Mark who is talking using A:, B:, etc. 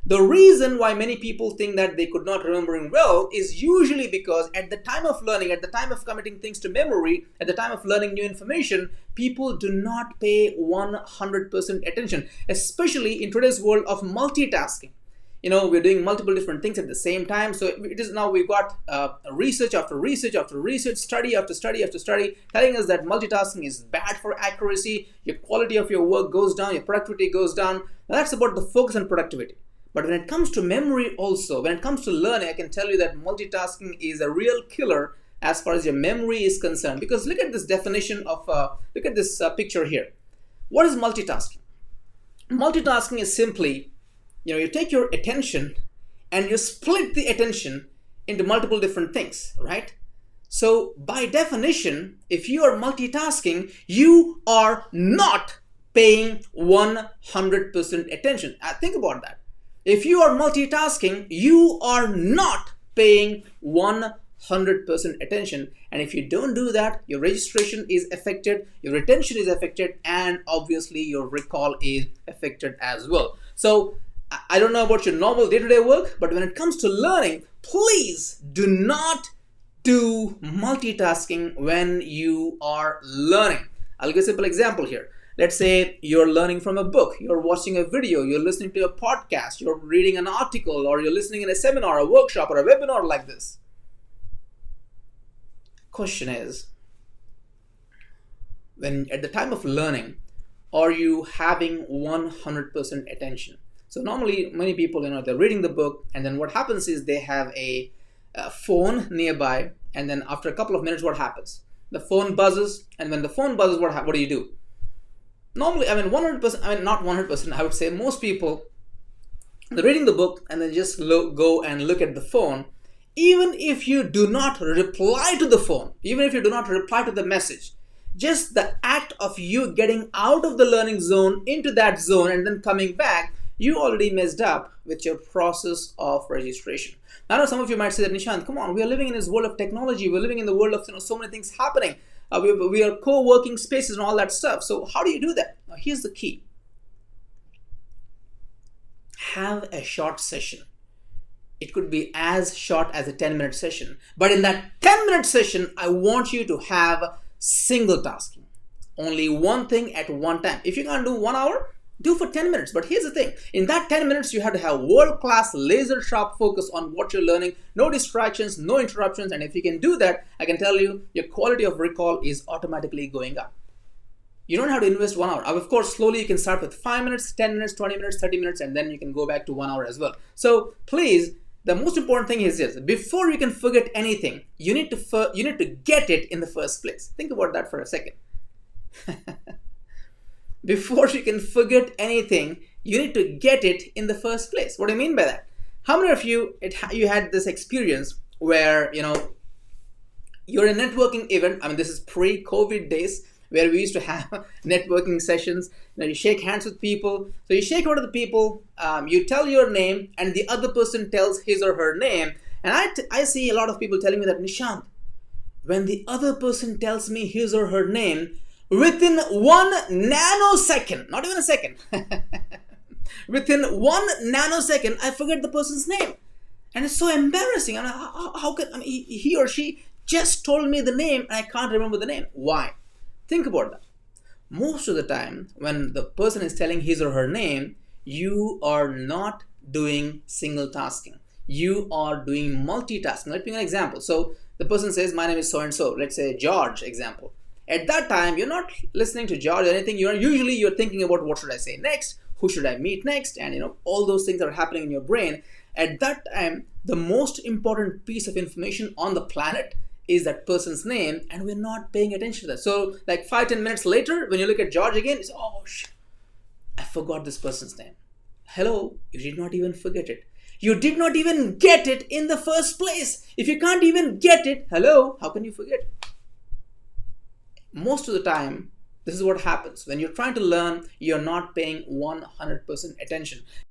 A: The reason why many people think that they could not remembering well is usually because at the time of learning, at the time of committing things to memory, at the time of learning new information, people do not pay 100% attention, especially in today's world of multitasking. We're doing multiple different things at the same time. So it is now we've got research after research after research, study after study after study, telling us that multitasking is bad for accuracy. Your quality of your work goes down, your productivity goes down. Now that's about the focus and productivity. But when it comes to memory also, when it comes to learning, I can tell you that multitasking is a real killer as far as your memory is concerned. Because look at this definition of, look at this picture here. What is multitasking? Multitasking is simply, you take your attention and you split the attention into multiple different things, right? So by definition, if you are multitasking, you are not paying 100% attention. Think about that. If you are multitasking, you are not paying 100% attention. And if you don't do that, your registration is affected, your retention is affected, and obviously your recall is affected as well. So I don't know about your normal day-to-day work, but when it comes to learning, please do not do multitasking when you are learning. I'll give a simple example here. Let's say you're learning from a book, you're watching a video, you're listening to a podcast, you're reading an article, or you're listening in a seminar, a workshop, or a webinar like this. Question is, when at the time of learning, are you having 100% attention? So normally many people, they're reading the book, and then what happens is they have a phone nearby, and then after a couple of minutes, what happens? The phone buzzes, and when the phone buzzes, what do you do? Normally, 100%, not 100%, I would say most people, they're reading the book and then just go and look at the phone. Even if you do not reply to the phone, even if you do not reply to the message, just the act of you getting out of the learning zone into that zone and then coming back, you already messed up with your process of registration. Now, I know some of you might say that, Nishant, come on, we are living in this world of technology. We're living in the world of so many things happening. We are co-working spaces and all that stuff. So how do you do that? Now, here's the key. Have a short session. It could be as short as a 10-minute session. But in that 10-minute session, I want you to have single tasking. Only one thing at one time. If you can't do 1 hour, do for 10 minutes. But here's the thing. In that 10 minutes, you have to have world-class, laser-sharp focus on what you're learning. No distractions, no interruptions. And if you can do that, I can tell you, your quality of recall is automatically going up. You don't have to invest 1 hour. Of course, slowly you can start with 5 minutes, 10 minutes, 20 minutes, 30 minutes, and then you can go back to 1 hour as well. So please, the most important thing is this. Before you can forget anything, you need to get it in the first place. Think about that for a second. Before you can forget anything, you need to get it in the first place. What do I mean by that? How many of you had this experience where you're in a networking event? This is pre-COVID days where we used to have networking sessions. You shake hands with people. So you shake hands with the people, you tell your name, and the other person tells his or her name. And I see a lot of people telling me that, Nishant, when the other person tells me his or her name, within 1 nanosecond, not even a second, within 1 nanosecond, I forget the person's name. And it's so embarrassing. How can he or she just told me the name and I can't remember the name? Why? Think about that. Most of the time, when the person is telling his or her name, you are not doing single tasking. You are doing multitasking. Let me give an example. So the person says, my name is so-and-so. Let's say George, example. At that time, you're not listening to George or anything. You're thinking about what should I say next, who should I meet next, and all those things are happening in your brain. At that time, the most important piece of information on the planet is that person's name, and we're not paying attention to that. So like 5-10 minutes later, when you look at George again, it's, oh shit, I forgot this person's name. Hello, you did not even forget it. You did not even get it in the first place. If you can't even get it, hello, how can you forget it? Most of the time, this is what happens. When you're trying to learn, you're not paying 100% attention.